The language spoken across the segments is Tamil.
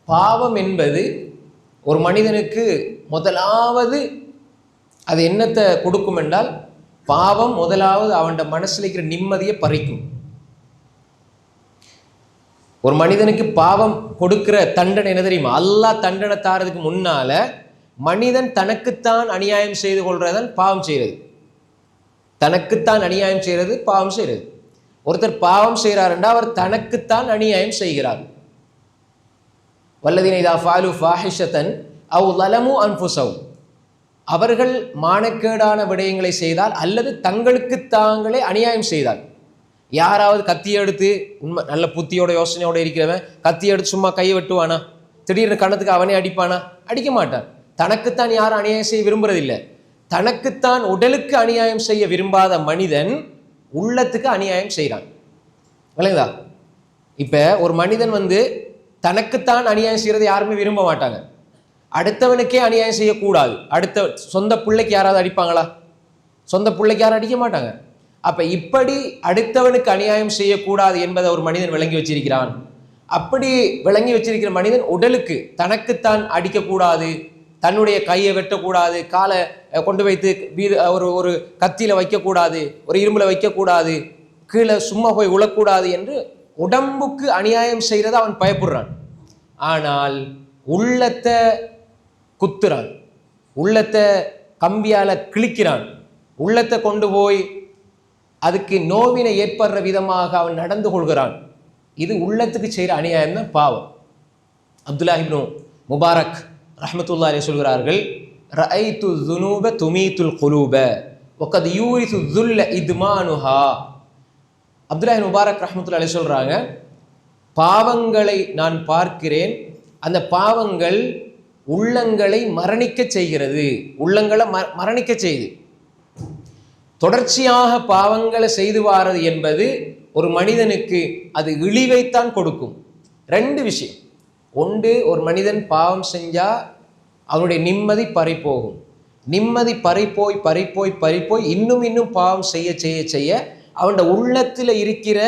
பாவம் என்பது ஒரு மனிதனுக்கு முதலாவது அது என்னத்தை கொடுக்கும் என்றால், பாவம் முதலாவது அவன் மனசில் இருக்கிற நிம்மதியை பறிக்கும். ஒரு மனிதனுக்கு பாவம் கொடுக்கிற தண்டனை என்ன தெரியுமா? அல்லாஹ் தண்டனை தாரதுக்கு முன்னால மனிதன் தனக்குத்தான் அநியாயம் செய்து கொள்றதன் பாவம் செய்யறது. தனக்குத்தான் அநியாயம் செய்யறது பாவம் செய்யறது. ஒருத்தர் பாவம் செய்கிறாருண்டா அவர் தனக்குத்தான் அநியாயம் செய்கிறார். வல்லதீன இதா ஃபாலு ஃபாஹிஷத்தன் அவ் லலமு அன்ஃபுஸஹும், அவர்கள் மானக்கேடான விடயங்களை செய்தால் அல்லது தங்களுக்கு தாங்களே அநியாயம் செய்தால். யாராவது கத்தியை எடுத்து, உண்மை நல்ல புத்தியோட யோசனையோட இருக்கிறவன் கத்தியை எடுத்து சும்மா கையை வெட்டுவானா? திடீர்னு கணத்துக்கு அவனே அடிப்பானா? அடிக்க மாட்டான். தனக்குத்தான் யாரும் அநியாயம் செய்ய விரும்புறதில்லை. தனக்குத்தான் உடலுக்கு அநியாயம் செய்ய விரும்பாத மனிதன் உள்ளத்துக்கு அநியாயம் செய்கிறான். விளங்குதா? இப்போ ஒரு மனிதன் தனக்குத்தான் அநியாயம் செய்யறது யாருமே விரும்ப மாட்டாங்க. அடுத்தவனுக்கே அநியாயம் செய்யக்கூடாது. அடுத்த சொந்த பிள்ளைக்கு யாராவது அடிப்பாங்களா? சொந்த பிள்ளைக்கு யாரும் அடிக்க மாட்டாங்க. அப்ப இப்படி அடுத்தவனுக்கு அநியாயம் செய்யக்கூடாது என்பதை ஒரு மனிதன் விளங்கி வச்சிருக்கிறான். அப்படி விளங்கி வச்சிருக்கிற மனிதன் உடலுக்கு தனக்குத்தான் அடிக்கக்கூடாது, தன்னுடைய கையை வெட்டக்கூடாது, காலை கொண்டு வைத்து ஒரு கத்தியில வைக்கக்கூடாது, ஒரு இரும்புல வைக்கக்கூடாது, கீழே சும்மா போய் உழக்கூடாது என்று உடம்புக்கு அநியாயம் செய்யறத அவன் பயப்படுறான். ஆனால் உள்ளத்தை குத்துறான், உள்ளத்தை கம்பியால கிழிக்கிறான், உள்ளத்தை கொண்டு போய் அதுக்கு நோவினை ஏற்படுற விதமாக அவன் நடந்து கொள்கிறான். இது உள்ளத்துக்கு செய்கிற அநியாயம் தான் பாவம். அப்துல்லாஹ் இப்னு முபாரக் ரஹ்மத்துல்லாஹி அலைஹி சொல்கிறார்கள், ரஅய்து ذுனூப துமீதுல் குலூப வகத் யூரிது ذுல்ல இத்மானுஹா. அப்துல்லாஹ் இப்னு முபாரக் ரஹ்மத்துல்லாஹி அலைஹி சொல்றாங்க, பாவங்களை நான் பார்க்கிறேன், அந்த பாவங்கள் உள்ளங்களை மரணிக்க செய்கிறது, உள்ளங்களை மரணிக்க செய்து. தொடர்ச்சியாக பாவங்களை செய்து வாரது என்பது ஒரு மனிதனுக்கு அது இழிவைத்தான் கொடுக்கும். ரெண்டு விஷயம். ஒன்று, ஒரு மனிதன் பாவம் செஞ்சா அவனுடைய நிம்மதி பறிப்போகும். நிம்மதி பறிப்போய் பறிப்போய் பறிப்போய் இன்னும் இன்னும் பாவம் செய்ய செய்ய செய்ய அவனோட உள்ளத்தில் இருக்கிற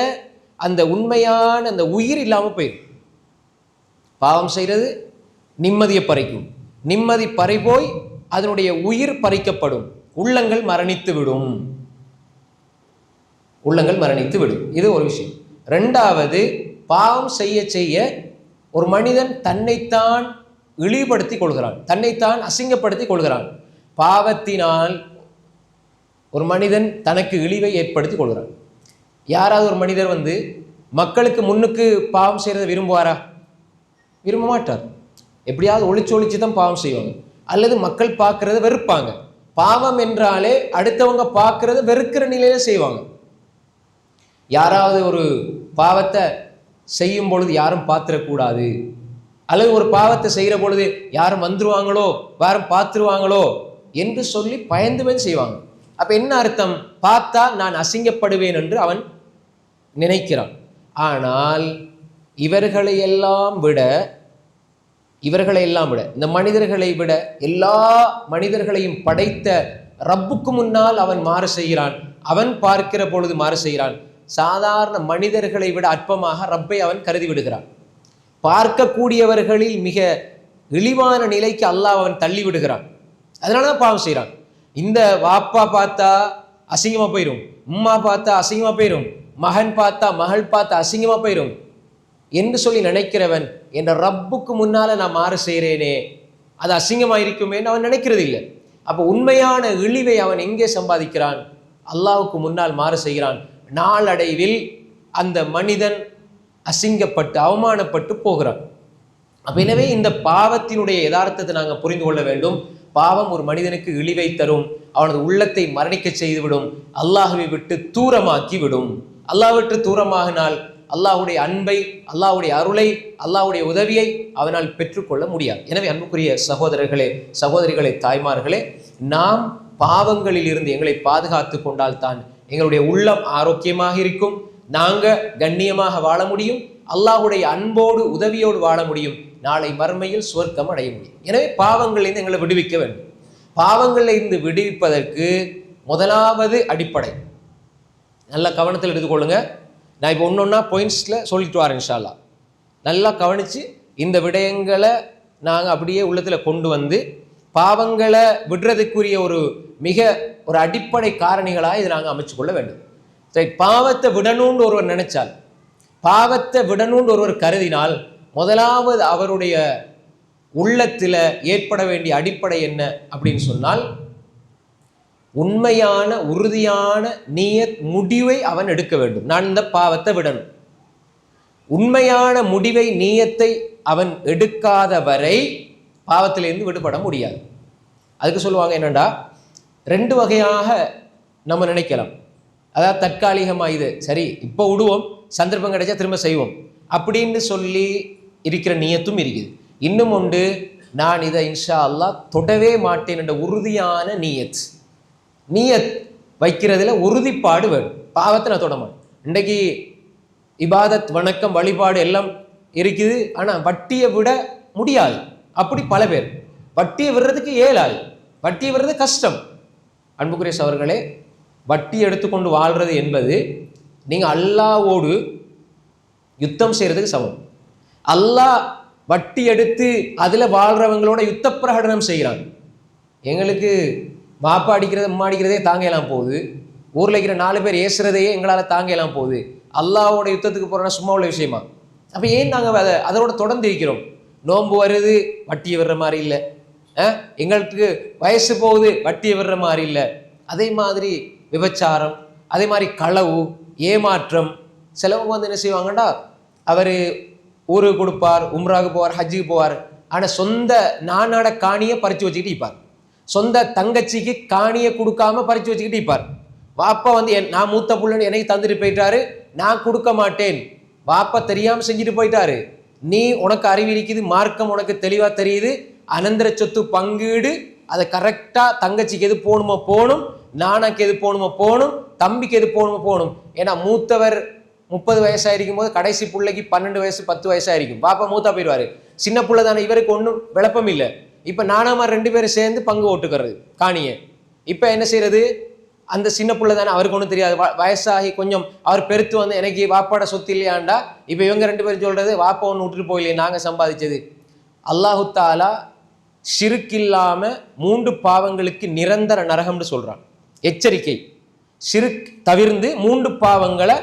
அந்த உண்மையான அந்த உயிர் இல்லாமல் போயிடும். பாவம் செய்கிறது நிம்மதியை பறிக்கும். நிம்மதி பறிபோய் அதனுடைய உயிர் பறிக்கப்படும். உள்ளங்கள் மரணித்து விடும். உள்ளங்கள் மரணித்து விடும். இது ஒரு விஷயம். ரெண்டாவது, பாவம் செய்ய செய்ய ஒரு மனிதன் தன்னைத்தான் இழிவுபடுத்தி கொள்கிறான், தன்னைத்தான் அசிங்கப்படுத்தி கொள்கிறான். பாவத்தினால் ஒரு மனிதன் தனக்கு இழிவை ஏற்படுத்தி கொள்கிறான். யாராவது ஒரு மனிதர் மக்களுக்கு முன்னுக்கு பாவம் செய்யறதை விரும்புவாரா? விரும்ப மாட்டார். எப்படியாவது ஒளிச்சு ஒளிச்சு தான் பாவம் செய்வாங்க, அல்லது மக்கள் பார்க்கறத வெறுப்பாங்க. பாவம் என்றாலே அடுத்தவங்க பார்க்கறத வெறுக்கிற நிலையில செய்வாங்க. யாராவது ஒரு பாவத்தை செய்யும் பொழுது யாரும் பார்த்துடக்கூடாது, அல்லது ஒரு பாவத்தை செய்கிற பொழுது யாரும் வந்துருவாங்களோ, யாரும் பார்த்துருவாங்களோ என்று சொல்லி பயந்துமே செய்வாங்க. அப்ப என்ன அர்த்தம்? பார்த்தா நான் அசிங்கப்படுவேன் என்று அவன் நினைக்கிறான். ஆனால் இவர்களை எல்லாம் விட இந்த மனிதர்களை விட எல்லா மனிதர்களையும் படைத்த ரப்புக்கு முன்னால் அவன் மாறு செய்கிறான். அவன் பார்க்கிற பொழுது மாறு செய்கிறான். சாதாரண மனிதர்களை விட அற்பமாக ரப்பை அவன் கருதி விடுகிறான். பார்க்கக்கூடியவர்களில் மிக இழிவான நிலைக்கு அல்லாஹ் அவன் தள்ளி விடுகிறான். அதனாலதான் பாவம் செய்கிறான். இந்த வாப்பா பார்த்தா அசிங்கமா போயிடும், உம்மா பார்த்தா அசிங்கமா போயிடும், மகன் பார்த்தா மகள் பார்த்தா அசிங்கமா போயிடும் என்று சொல்லி நினைக்கிறவன் என்ற ரப்புக்கு முன்னால நான் மாறு செய்கிறேனே அது அசிங்கமா இருக்குமேன்னு அவன் நினைக்கிறது இல்லை. அப்போ உண்மையான இழிவை அவன் எங்கே சம்பாதிக்கிறான்? அல்லாஹ்வுக்கு முன்னால் மாறு செய்கிறான். நாளடைவில் அந்த மனிதன் அசிங்கப்பட்டு அவமானப்பட்டு போகிறான். அப்ப எனவே இந்த பாவத்தினுடைய யதார்த்தத்தை நாங்கள் புரிந்து கொள்ள வேண்டும். பாவம் ஒரு மனிதனுக்கு இழிவை தரும், அவனது உள்ளத்தை மரணிக்க செய்துவிடும், அல்லாஹ்வை விட்டு தூரமாக்கி விடும். அல்லாஹ் விட்டு தூரமாகினால் அல்லாஹ்வுடைய அன்பை, அல்லாஹ்வுடைய அருளை, அல்லாஹ்வுடைய உதவியை அவனால் பெற்றுக்கொள்ள முடியாது. எனவே அன்புக்குரிய சகோதரர்களே, சகோதரிகளே, தாய்மார்களே, நாம் பாவங்களில் இருந்து எங்களை பாதுகாத்து கொண்டால்தான் எங்களுடைய உள்ளம் ஆரோக்கியமாக இருக்கும், நாங்கள் கண்ணியமாக வாழ முடியும், அல்லாஹ்வுடைய அன்போடு உதவியோடு வாழ முடியும், நாளை மறுமையில் சுவர்க்கம் அடைய முடியும். எனவே பாவங்களிலிருந்து எங்களை விடுவிக்க வேண்டும். பாவங்களில் இருந்து விடுவிப்பதற்கு முதலாவது அடிப்படை நல்லா கவனத்தில் எடுத்துக்கொள்ளுங்க. நான் இப்போ ஒன்று ஒன்றா பாயிண்ட்ஸில் சொல்லிட்டு வரேன் இன்ஷா அல்லாஹ். நல்லா கவனித்து இந்த விடயங்களை நாங்கள் அப்படியே உள்ளத்தில் கொண்டு வந்து பாவங்களை விடுறதுக்குரிய ஒரு அடிப்படை காரணிகளாக இதை நாங்கள் அமைச்சு கொள்ள வேண்டும். சரி, பாவத்தை விடணும்னு ஒருவர் நினைச்சால், பாவத்தை விடணும்னு ஒருவர் கருதினால், முதலாவது அவருடைய உள்ளத்தில் ஏற்பட வேண்டிய அடிப்படை என்ன அப்படின்னு சொன்னால், உண்மையான உறுதியான நியத் முடிவை அவன் எடுக்க வேண்டும். நான் இந்த பாவத்தை விடணும். உண்மையான முடிவை நியத்தை அவன் எடுக்காத வரை பாவத்திலிருந்து விடுபட முடியாது. அதுக்கு சொல்லுவாங்க என்னண்டா, ரெண்டு வகையாக நம்ம நினைக்கலாம். அதாவது தற்காலிகமாக இது சரி இப்போ விடுவோம், சந்தர்ப்பம் கிடைச்சா திரும்ப செய்வோம் அப்படின்னு சொல்லி இருக்கிற நியத்தும் இருக்குது. இன்னும் உண்டு, நான் இதை இன்ஷா அல்லாஹ் தொடவே மாட்டேன் என்ற உறுதியான நியத் வைக்கிறதுல உறுதிப்பாடு வேணும். பாவத்தை நான் தொட மாட்டேன். இன்றைக்கு இபாதத் வணக்கம் வழிபாடு எல்லாம் இருக்குது, ஆனால் வட்டியை விட முடியாது. அப்படி பல பேர் வட்டியை விடுறதுக்கு இயலாது, வட்டியை விடுறது கஷ்டம். அன்புக்குரிய சகோதரர்களே, வட்டி எடுத்துக்கொண்டு வாழ்றது என்பது நீங்கள் அல்லாஹ்வோடு யுத்தம் செய்கிறதுக்கு சமம். அல்லாஹ் வட்டி எடுத்து அதில் வாழ்கிறவங்களோட யுத்த பிரகடனம் செய்கிறாங்க. எங்களுக்கு பாப்பா அடிக்கிறது அம்மா அடிக்கிறதே தாங்கலாம் போகுது, ஊரில் இருக்கிற 4 பேர் ஏசுறதையே எங்களால் தாங்கலாம் போகுது, அல்லாஹ்வோட யுத்தத்துக்கு போகிறோன்னா சும்மா உள்ள விஷயமா? அப்போ ஏன் நாங்கள் அதோட தொடர்ந்து இருக்கிறோம்? நோன்பு வருது, வட்டியை விடுற மாதிரி இல்லை. எங்களுக்கு வயசு போகுது, வட்டியை விடுற மாதிரி இல்லை. அதே மாதிரி விபச்சாரம், அதே மாதிரி களவு, ஏமாற்றம். சிலவங்க வந்து என்ன செய்வாங்கண்டா, அவர் ஊருக்கு கொடுப்பார், உம்ராவுக்கு போவார், ஹஜ்ஜுக்கு போவார், ஆனால் சொந்த நானாட காணியை பறித்து வச்சுக்கிட்டு இருப்பார். சொந்த தங்கச்சிக்கு காணியை கொடுக்காம பறித்து வச்சுக்கிட்டு இருப்பார். வாப்பா வந்து நான் மூத்த புள்ளன்னு எனக்கு தந்துட்டு போயிட்டாரு, நான் கொடுக்க மாட்டேன். வாப்பா தெரியாமல் செஞ்சுட்டு போயிட்டாரு. நீ உனக்கு அறிவு இருக்குது, மார்க்கம் உனக்கு தெளிவாக தெரியுது, அனந்தர சொத்து பங்கீடு அதை கரெக்டாக தங்கச்சிக்கு எது போகணுமோ போகணும், நானாக்கு எது போகணுமோ போகணும், தம்பிக்கு எது போகணுமோ போகணும். ஏன்னா மூத்தவர் 30 வயசாயிருக்கும் போது கடைசி பிள்ளைக்கு 12 வயசு 10 வயசாயிருக்கும். பாப்பா மூத்தா போயிடுவாரு. சின்ன பிள்ளை தானே, இவருக்கு ஒன்றும் விளப்பம் இல்லை. இப்போ நானாமா 2 பேரும் சேர்ந்து பங்கு ஓட்டுக்கிறது காணியை. இப்போ என்ன செய்யறது? அந்த சின்ன பிள்ளை தானே, அவருக்கு ஒன்றும் தெரியாது. வயசாகி கொஞ்சம் அவர் பெருத்து வந்து எனக்கு வாப்பாட சொத்து இல்லையாண்டா, இப்போ இவங்க 2 பேரும் சொல்றது வாப்பா ஒன்று விட்டுட்டு போயில்லையே நாங்கள் சம்பாதிச்சது. அல்லாஹு தாலா ஷிர்க் இல்லாம 3 பாவங்களுக்கு நிரந்தர நரகம்னு சொல்றான். எச்சரிக்கை, ஷிர்க் தவிர்ந்து 3 பாவங்களை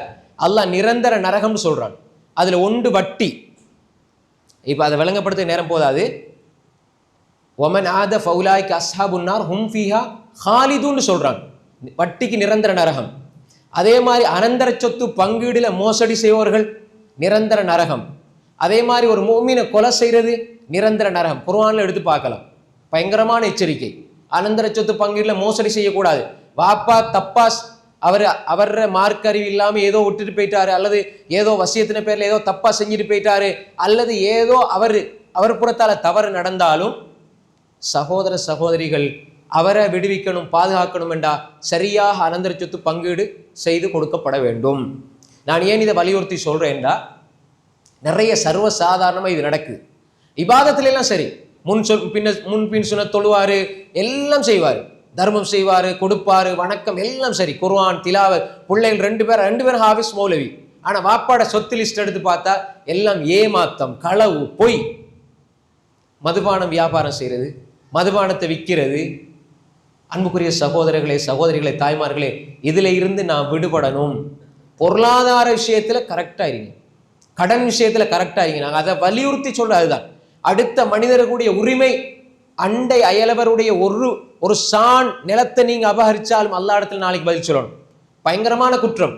அல்லாஹ் நிரந்தர நரகம்னு சொல்றான். அதுல ஒன்று வட்டி. இப்போ அதை விளங்கப்படுத்த நேரம் போதாது. ஒமன் ஆத ஃபவுலாய்க்கு அஸ்ஹாபுன்னார் ஹும் ஃபீஹா ஹாலிதுன்னு சொல்றான். வட்டிக்கு நிரந்தர நரகம். அதே மாதிரி அனந்தர சொத்து பங்கீடுல மோசடி செய்வர்கள் நிரந்தர நரகம். அதே மாதிரி ஒரு முஃமினை கொலை செய்யறது நிரந்தர நரகம். குர்ஆன்ல எடுத்து பார்க்கலாம். பயங்கரமான எச்சரிக்கை. அனந்தர சொத்து பங்கீடுல மோசடி செய்யக்கூடாது. வாப்பா தப்பாஸ் அவர் மார்க் அறிவு இல்லாமல் ஏதோ விட்டுட்டு போயிட்டாரு, அல்லது ஏதோ வசியத்தின பேர்ல ஏதோ தப்பா செஞ்சுட்டு போயிட்டாரு, அல்லது ஏதோ அவர் புறத்தால தவறு நடந்தாலும் சகோதர சகோதரிகள் அவரை விடுவிக்கணும், பாதுகாக்கணும் என்றா சரியாக அனந்தர சொத்து பங்கீடு செய்து கொடுக்கப்பட வேண்டும். நான் ஏன் இதை வலியுறுத்தி சொல்றேன்டா, நிறைய சர்வசாதாரணமாக இது நடக்குது. இபாதத்துல எல்லாம் சரி, முன்பின் சொன்ன தொழுவாரு, எல்லாம் செய்வாரு, தர்மம் செய்வாரு, கொடுப்பாரு, வணக்கம் எல்லாம் சரி, குர்ஆன் திலாவத், பிள்ளைகள் 2 பேரும் ஹாஃபிஸ் மௌலவி. ஆனா வாப்பாட சொத்து லிஸ்ட் எடுத்து பார்த்தா எல்லாம் ஏமாத்தம், களவு, பொய். மதுபானம் வியாபாரம் செய்யறது, மதுபானத்தை விற்கிறது. அன்புக்குரிய சகோதரர்களே, சகோதரிகளே, தாய்மார்களே, இதுல இருந்து நான் விடுபடணும். பொருளாதார விஷயத்துல கரெக்டா இருங்க, கடன் விஷயத்துல கரெக்டா இருங்க. நாங்கள் அதை வலியுறுத்தி சொல்ற அதுதான். அடுத்த மனிதர்களுடைய உரிமை, அண்டை அயலவருடைய ஒரு சான் நிலத்தை நீங்க அபகரிச்சாலும் அல்லாஹ் இடத்துல நாளைக்கு பதில் சொல்லணும். பயங்கரமான குற்றம்.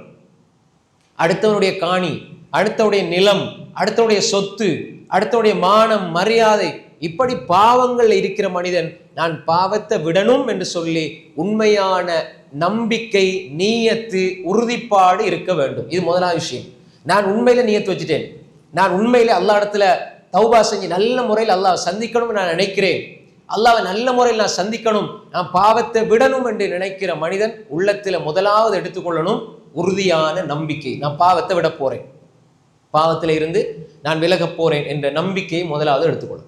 அடுத்தவனுடைய காணி, அடுத்தவனுடைய நிலம், அடுத்தவனுடைய சொத்து, அடுத்தவனுடைய மானம், மரியாதை, இப்படி பாவங்கள் இருக்கிற மனிதன் நான் பாவத்தை விடணும் என்று சொல்லி உண்மையான நம்பிக்கை, நீயத்து, உறுதிப்பாடு இருக்க வேண்டும். இது முதலாவது விஷயம். நான் உண்மையில நீயத்து வச்சுட்டேன், நான் உண்மையில அல்லாஹ் இடத்துல தௌபா செஞ்சு நல்ல முறையில் அல்லாஹ் சந்திக்கணும் நான் நினைக்கிறேன், அல்லாஹ்வை நல்ல முறையில் நான் சந்திக்கணும், நான் பாவத்தை விடணும் என்று நினைக்கிற மனிதன் உள்ளத்துல முதலாவது எடுத்துக்கொள்ளணும் உறுதியான நம்பிக்கை. நான் பாவத்தை விட போறேன், பாவத்தில் இருந்து நான் விலகப் போறேன் என்ற நம்பிக்கையை முதலாவது எடுத்துக்கொள்ளும்.